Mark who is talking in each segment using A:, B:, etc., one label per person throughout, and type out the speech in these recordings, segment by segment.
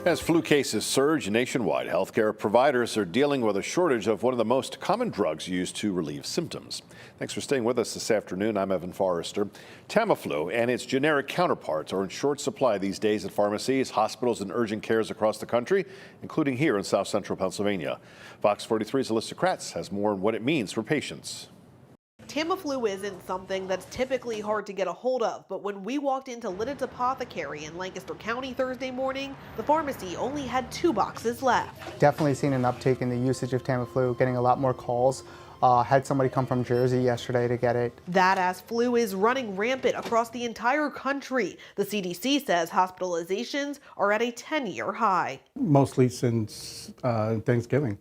A: As flu cases surge nationwide, healthcare providers are dealing with a shortage of one of the most common drugs used to relieve symptoms. Thanks for staying with us this afternoon. I'm Evan Forrester. Tamiflu and its generic counterparts are in short supply these days at pharmacies, hospitals, and urgent cares across the country, including here in South Central Pennsylvania. Fox 43's Alyssa Kratz has more on what it means for patients.
B: Tamiflu isn't something that's typically hard to get a hold of, but when we walked into Lititz Apothecary in Lancaster County Thursday morning, the pharmacy only had 2 boxes left.
C: Definitely seen an uptake in the usage of Tamiflu, getting a lot more calls. Had somebody come from Jersey yesterday to get it.
B: That as flu is running rampant across the entire country. The CDC says hospitalizations are at a 10-year high.
D: Mostly since Thanksgiving.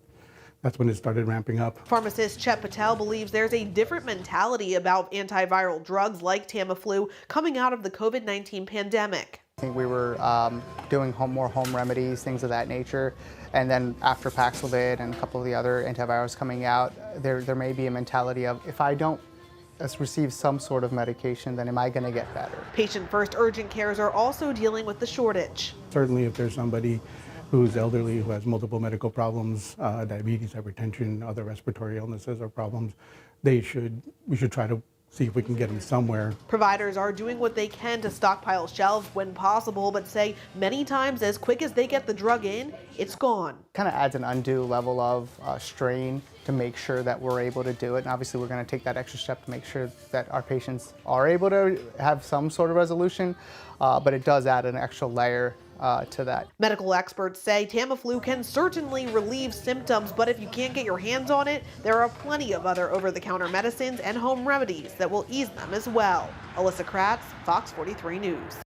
D: That's when it started ramping up.
B: Pharmacist Chet Patel believes there's a different mentality about antiviral drugs like Tamiflu coming out of the COVID-19 pandemic.
C: I think we were doing more home remedies, things of that nature. And then after Paxlovid and a couple of the other antivirals coming out, there may be a mentality of, if I don't receive some sort of medication, then am I going to get better?
B: Patient First urgent cares are also dealing with the shortage.
D: Certainly if there's somebody who's elderly, who has multiple medical problems, diabetes, hypertension, other respiratory illnesses or problems, we should try to see if we can get them somewhere.
B: Providers are doing what they can to stockpile shelves when possible, but say many times as quick as they get the drug in, it's gone.
C: Kind of adds an undue level of strain to make sure that we're able to do it. And obviously we're going to take that extra step to make sure that our patients are able to have some sort of resolution, but it does add an extra layer to that.
B: Medical experts say Tamiflu can certainly relieve symptoms, but if you can't get your hands on it, there are plenty of other over-the-counter medicines and home remedies that will ease them as well. Alyssa Kratz, Fox 43 News.